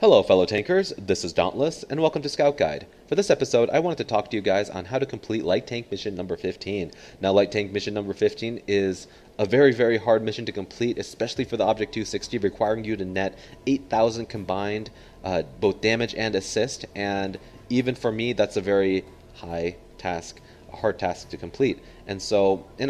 Hello fellow tankers, this is Dauntless, and welcome to Scout Guide. For this episode, I wanted to talk to you guys on how to complete Light Tank Mission number 15. Now, Light Tank Mission number 15 is a very hard mission to complete, especially for the Object 260, requiring you to net 8,000 combined, both damage and assist, and even for me, that's a very high task, a hard task to complete. And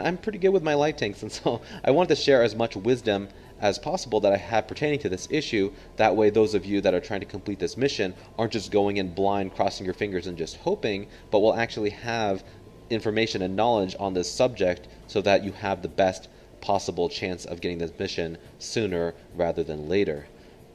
I'm pretty good with my light tanks, and so I wanted to share as much wisdom as possible that I have pertaining to this issue. That way those of you that are trying to complete this mission aren't just going in blind, crossing your fingers and just hoping, but will actually have information and knowledge on this subject so that you have the best possible chance of getting this mission sooner rather than later.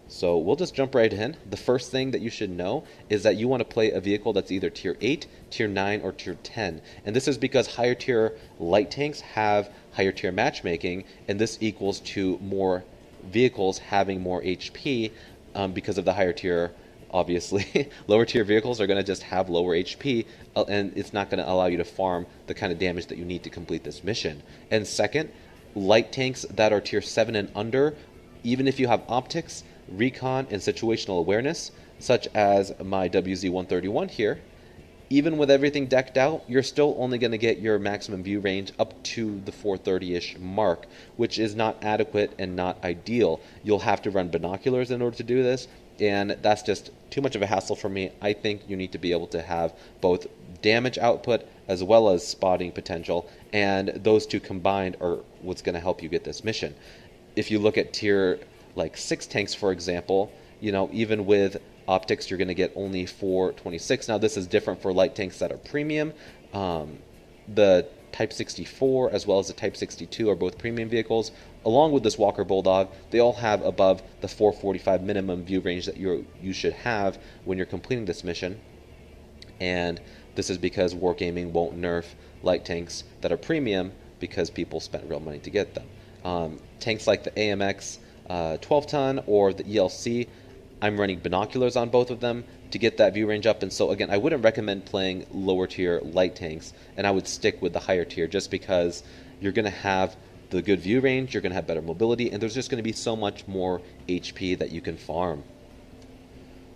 So we'll just jump right in. The first thing that you should know is that you want to play a vehicle that's either tier 8, tier 9, or tier 10. And this is because higher tier light tanks have higher tier matchmaking, and this equals to more vehicles having more HP because of the higher tier. Obviously, lower tier vehicles are going to just have lower HP, and it's not going to allow you to farm the kind of damage that you need to complete this mission. And second, light tanks that are tier 7 and under, even if you have optics, recon, and situational awareness, such as my WZ-131 here, even with everything decked out, you're still only going to get your maximum view range up to the 430-ish mark, which is not adequate and not ideal. You'll have to run binoculars in order to do this, and that's just too much of a hassle for me. I think you need to be able to have both damage output as well as spotting potential, and those two combined are what's going to help you get this mission. If you look at tier like 6 tanks, for example, even with optics, you're going to get only 426. Now, this is different for light tanks that are premium. The Type 64 as well as the Type 62 are both premium vehicles. Along with this Walker Bulldog, they all have above the 445 minimum view range that you should have when you're completing this mission. And this is because Wargaming won't nerf light tanks that are premium because people spent real money to get them. Tanks like the AMX 12-ton or the ELC, I'm running binoculars on both of them to get that view range up. And so again, I wouldn't recommend playing lower tier light tanks, and I would stick with the higher tier just because you're going to have the good view range, you're going to have better mobility, and there's just going to be so much more HP that you can farm.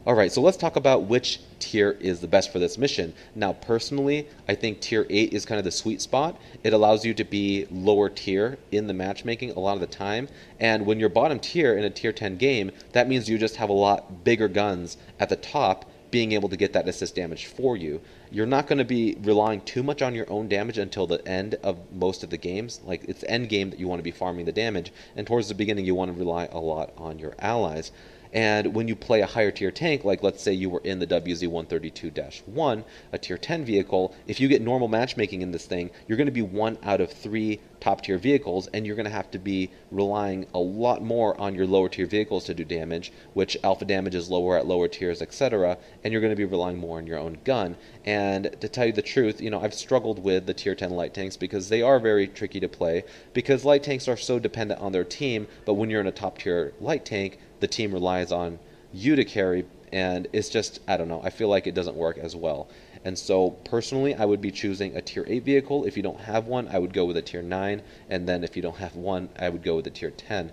Alright, so let's talk about which tier is the best for this mission. Now, personally, I think tier 8 is kind of the sweet spot. It allows you to be lower tier in the matchmaking a lot of the time, and when you're bottom tier in a tier 10 game, that means you just have a lot bigger guns at the top being able to get that assist damage for you. You're not going to be relying too much on your own damage until the end of most of the games. Like, it's the end game that you want to be farming the damage, and towards the beginning you want to rely a lot on your allies. And when you play a higher tier tank, like let's say you were in the WZ-132-1, a tier 10 vehicle, if you get normal matchmaking in this thing, you're going to be 1 out of 3 top tier vehicles, and you're going to have to be relying a lot more on your lower tier vehicles to do damage, which alpha damage is lower at lower tiers, etc., and you're going to be relying more on your own gun. And to tell you the truth, I've struggled with the tier 10 light tanks because they are very tricky to play, because light tanks are so dependent on their team, but when you're in a top tier light tank, the team relies on you to carry, and it's just, I don't know, I feel like it doesn't work as well. And so personally, I would be choosing a tier 8 vehicle. If you don't have one, I would go with a tier 9, and then if you don't have one, I would go with a tier 10.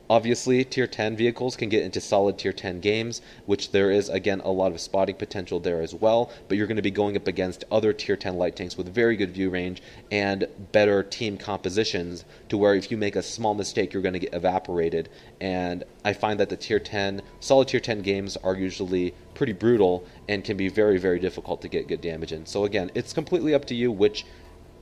Obviously, tier 10 vehicles can get into solid tier 10 games, which there is, again, a lot of spotting potential there as well, but you're going to be going up against other tier 10 light tanks with very good view range and better team compositions, to where if you make a small mistake, you're going to get evaporated. And I find that the solid tier 10 games are usually pretty brutal and can be very difficult to get good damage in. So again, it's completely up to you which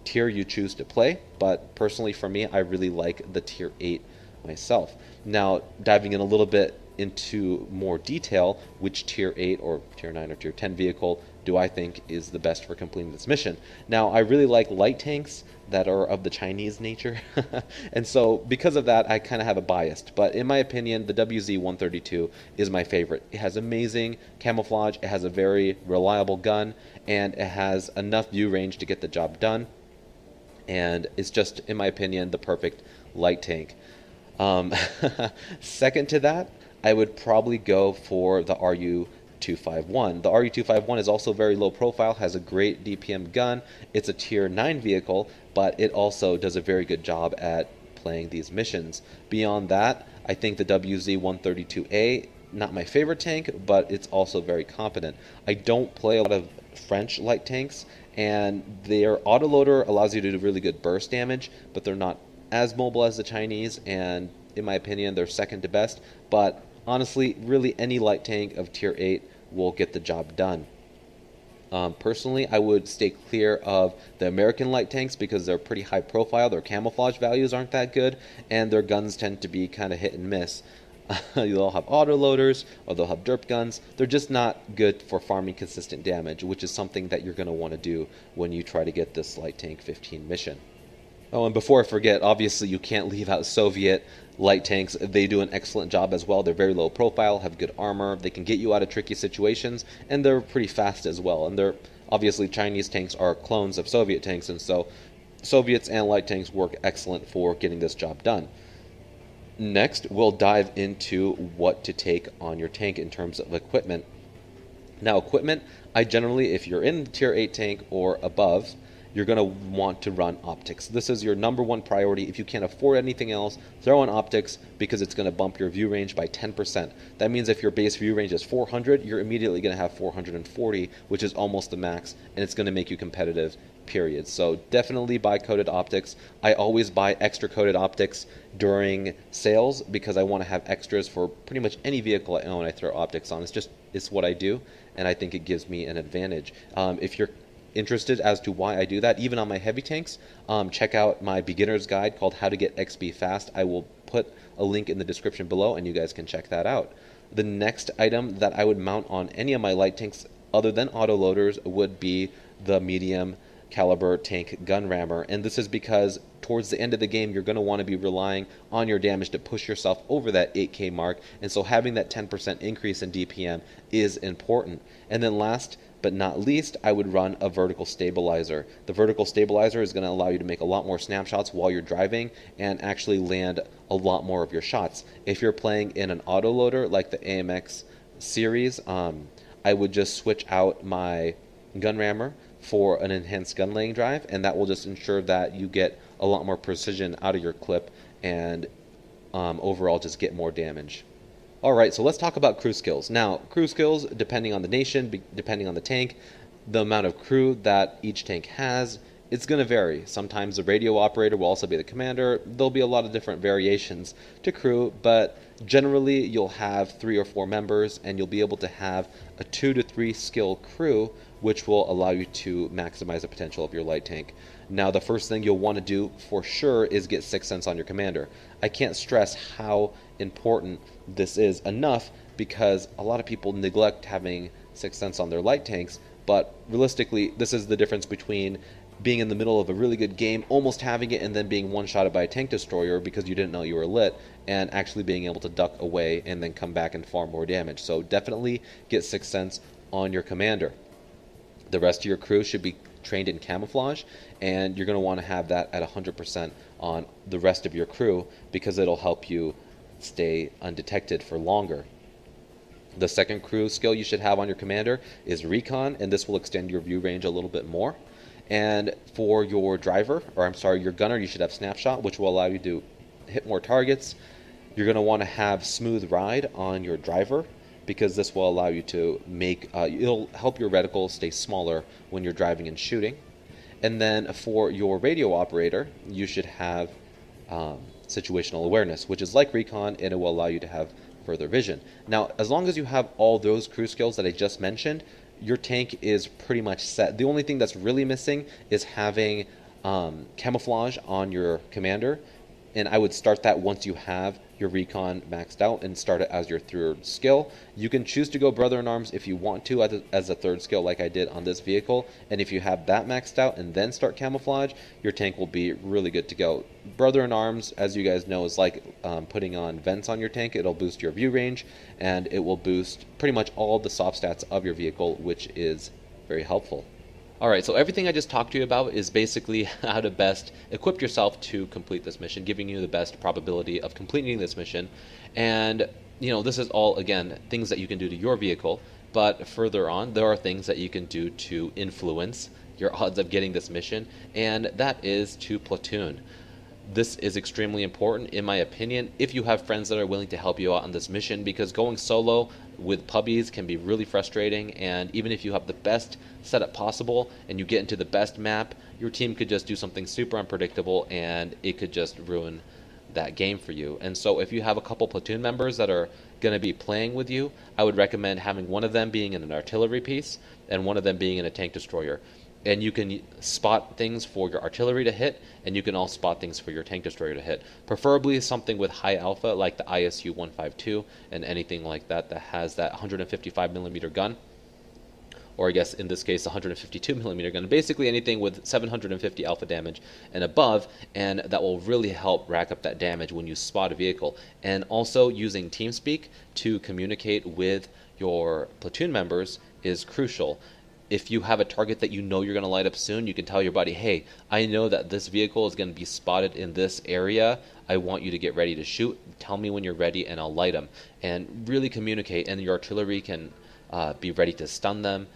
tier you choose to play, but personally for me, I really like the tier 8 myself. Now, diving in a little bit into more detail, which tier 8 or tier 9 or tier 10 vehicle do I think is the best for completing this mission? Now, I really like light tanks that are of the Chinese nature, and so because of that, I kind of have a bias, but in my opinion, the WZ-132 is my favorite. It has amazing camouflage, it has a very reliable gun, and it has enough view range to get the job done, and it's just, in my opinion, the perfect light tank. Second to that, I would probably go for the RU-251. The RU-251 is also very low profile, has a great DPM gun. It's a tier 9 vehicle, but it also does a very good job at playing these missions. Beyond that, I think the WZ-132A not my favorite tank, but it's also very competent. I don't play a lot of French light tanks, and their autoloader allows you to do really good burst damage, but they're not as mobile as the Chinese, and in my opinion, they're second to best. But honestly, really any light tank of tier 8 will get the job done. Personally, I would stay clear of the American light tanks because they're pretty high profile. Their camouflage values aren't that good, and their guns tend to be kind of hit and miss. They'll have autoloaders or they'll have derp guns. They're just not good for farming consistent damage, which is something that you're going to want to do when you try to get this Light Tank 15 mission. Oh, and before I forget, obviously you can't leave out Soviet light tanks. They do an excellent job as well. They're very low profile, have good armor, they can get you out of tricky situations, and they're pretty fast as well. And they're obviously Chinese tanks are clones of Soviet tanks, and so Soviets and light tanks work excellent for getting this job done. Next, we'll dive into what to take on your tank in terms of equipment. Now, equipment, I generally, if you're in the tier 8 tank or above, you're going to want to run optics. This is your number one priority. If you can't afford anything else, throw in optics because it's going to bump your view range by 10%. That means if your base view range is 400, you're immediately going to have 440, which is almost the max, and it's going to make you competitive, period. So definitely buy coated optics. I always buy extra coated optics during sales because I want to have extras for pretty much any vehicle I own. I throw optics on. It's what I do, and I think it gives me an advantage. If you're interested as to why I do that, even on my heavy tanks, check out my beginner's guide called How to Get XP Fast. I will put a link in the description below and you guys can check that out. The next item that I would mount on any of my light tanks other than autoloaders would be the medium caliber tank gun rammer, and this is because towards the end of the game you're going to want to be relying on your damage to push yourself over that 8k mark, and so having that 10% increase in DPM is important. And then last but not least, I would run a vertical stabilizer. The vertical stabilizer is going to allow you to make a lot more snapshots while you're driving and actually land a lot more of your shots. If you're playing in an autoloader like the AMX series, I would just switch out my gun rammer for an enhanced gun laying drive, and that will just ensure that you get a lot more precision out of your clip and overall just get more damage. Alright, so let's talk about crew skills. Now, crew skills, depending on the nation, depending on the tank, the amount of crew that each tank has, it's going to vary. Sometimes the radio operator will also be the commander. There'll be a lot of different variations to crew, but generally you'll have 3 or 4 members, and you'll be able to have a 2 to 3 skill crew, which will allow you to maximize the potential of your light tank. Now, the first thing you'll want to do for sure is get Sixth Sense on your commander. I can't stress how important this is enough because a lot of people neglect having Sixth Sense on their light tanks, but realistically, this is the difference between being in the middle of a really good game, almost having it, and then being one-shotted by a tank destroyer because you didn't know you were lit, and actually being able to duck away and then come back and farm more damage. So definitely get Sixth Sense on your commander. The rest of your crew should be trained in camouflage, and you're going to want to have that at 100% on the rest of your crew because it'll help you stay undetected for longer. The second crew skill you should have on your commander is recon, and this will extend your view range a little bit more. And for your driver, or I'm sorry, your gunner, you should have snapshot, which will allow you to hit more targets. You're going to want to have smooth ride on your driver because this will allow you to make, it'll help your reticle stay smaller when you're driving and shooting. And then for your radio operator, you should have situational awareness, which is like recon, and it will allow you to have further vision. Now, as long as you have all those crew skills that I just mentioned, your tank is pretty much set. The only thing that's really missing is having camouflage on your commander, and I would start that once you have your recon maxed out and start it as your third skill. You can choose to go Brother in Arms if you want to as a third skill like I did on this vehicle, and if you have that maxed out and then start camouflage, your tank will be really good to go. Brother in Arms, as you guys know, is like putting on vents on your tank. It'll boost your view range, and it will boost pretty much all the soft stats of your vehicle, which is very helpful. Alright, so everything I just talked to you about is basically how to best equip yourself to complete this mission, giving you the best probability of completing this mission. And, you know, this is all, again, things that you can do to your vehicle, but further on, there are things that you can do to influence your odds of getting this mission, and that is to platoon. This is extremely important, in my opinion, if you have friends that are willing to help you out on this mission, because going solo with puppies can be really frustrating, and even if you have the best setup possible and you get into the best map, your team could just do something super unpredictable and it could just ruin that game for you. And so if you have a couple platoon members that are going to be playing with you, I would recommend having one of them being in an artillery piece and one of them being in a tank destroyer. And you can spot things for your artillery to hit, and you can all spot things for your tank destroyer to hit. Preferably something with high alpha, like the ISU 152, and anything like that that has that 155 millimeter gun, or I guess in this case 152 millimeter gun. Basically anything with 750 alpha damage and above, and that will really help rack up that damage when you spot a vehicle. And also using TeamSpeak to communicate with your platoon members is crucial. If you have a target that you know you're going to light up soon, you can tell your buddy, hey, I know that this vehicle is going to be spotted in this area. I want you to get ready to shoot. Tell me when you're ready and I'll light them. And really communicate, and your artillery can be ready to stun them.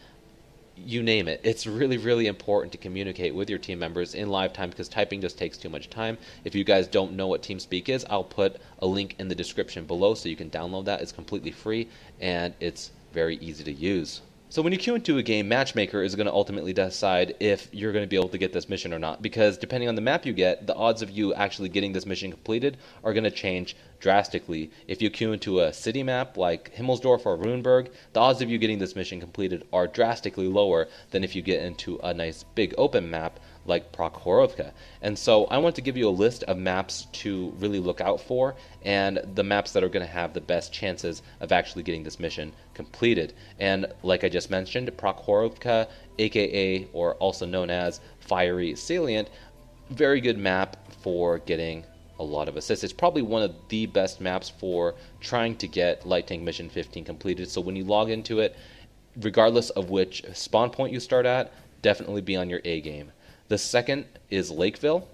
You name it. It's really, really important to communicate with your team members in live time, because typing just takes too much time. If you guys don't know what TeamSpeak is, I'll put a link in the description below so you can download that. It's completely free and it's very easy to use. So when you queue into a game, Matchmaker is going to ultimately decide if you're going to be able to get this mission or not, because depending on the map you get, the odds of you actually getting this mission completed are going to change drastically. If you queue into a city map like Himmelsdorf or Runeberg, the odds of you getting this mission completed are drastically lower than if you get into a nice big open map like Prokhorovka. And so I want to give you a list of maps to really look out for, and the maps that are going to have the best chances of actually getting this mission completed. And like I just mentioned, Prokhorovka, aka or also known as Fiery Salient, very good map for getting a lot of assists. It's probably one of the best maps for trying to get Light Tank Mission 15 completed. So when you log into it, regardless of which spawn point you start at, definitely be on your A game. The second is Lakeville.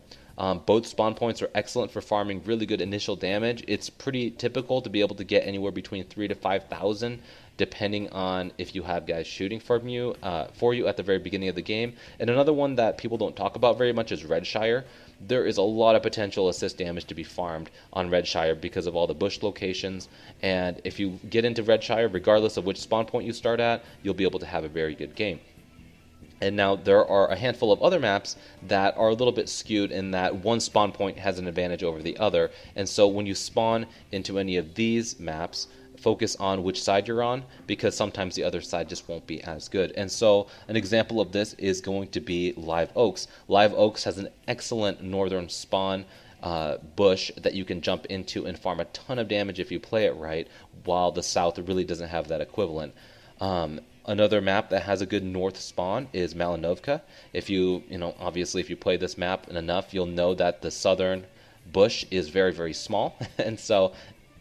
Both spawn points are excellent for farming really good initial damage. It's pretty typical to be able to get anywhere between 3,000 to 5,000, depending on if you have guys shooting from you for you at the very beginning of the game. And another one that people don't talk about very much is Redshire. There is a lot of potential assist damage to be farmed on Redshire because of all the bush locations. And if you get into Redshire, regardless of which spawn point you start at, you'll be able to have a very good game. And now there are a handful of other maps that are a little bit skewed in that one spawn point has an advantage over the other. And so when you spawn into any of these maps, focus on which side you're on, because sometimes the other side just won't be as good. And so an example of this is going to be Live Oaks. Live Oaks has an excellent northern spawn bush that you can jump into and farm a ton of damage if you play it right, while the south really doesn't have that equivalent. Another map that has a good north spawn is Malinovka. If you obviously if you play this map enough, you'll know that the southern bush is very, very small, and so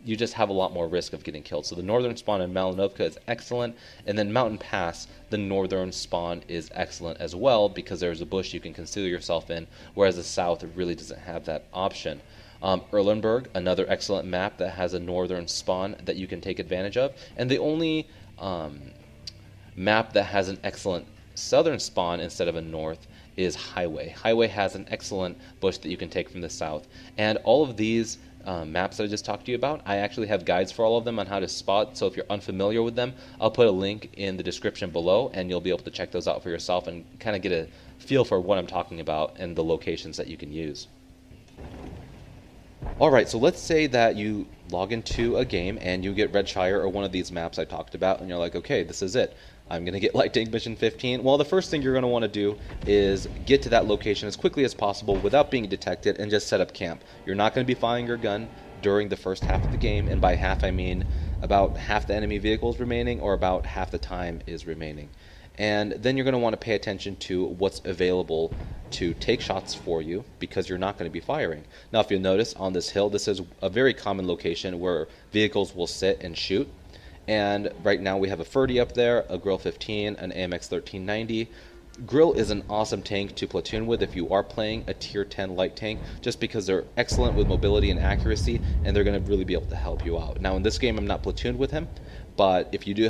you just have a lot more risk of getting killed. So the northern spawn in Malinovka is excellent, and then Mountain Pass, the northern spawn is excellent as well, because there's a bush you can conceal yourself in, whereas the south really doesn't have that option. Erlenberg, another excellent map that has a northern spawn that you can take advantage of, and the only map that has an excellent southern spawn instead of a north is Highway. Highway has an excellent bush that you can take from the south. And all of these maps that I just talked to you about, I actually have guides for all of them on how to spot. So if you're unfamiliar with them, I'll put a link in the description below, and you'll be able to check those out for yourself and kind of get a feel for what I'm talking about and the locations that you can use. Alright, so let's say that you log into a game and you get Redshire or one of these maps I talked about, and you're like, okay, this is it. I'm going to get Light Tank Mission 15. Well, the first thing you're going to want to do is get to that location as quickly as possible without being detected and just set up camp. You're not going to be firing your gun during the first half of the game, and by half I mean about half the enemy vehicles remaining, or about half the time is remaining. And then you're going to want to pay attention to what's available to take shots for you, because you're not going to be firing. Now, if you'll notice on this hill, this is a very common location where vehicles will sit and shoot. And right now we have a Ferdy up there, a Grill 15, an AMX 1390. Grill is an awesome tank to platoon with if you are playing a tier 10 light tank, just because they're excellent with mobility and accuracy, and they're going to really be able to help you out. Now in this game I'm not platooned with him, but if you do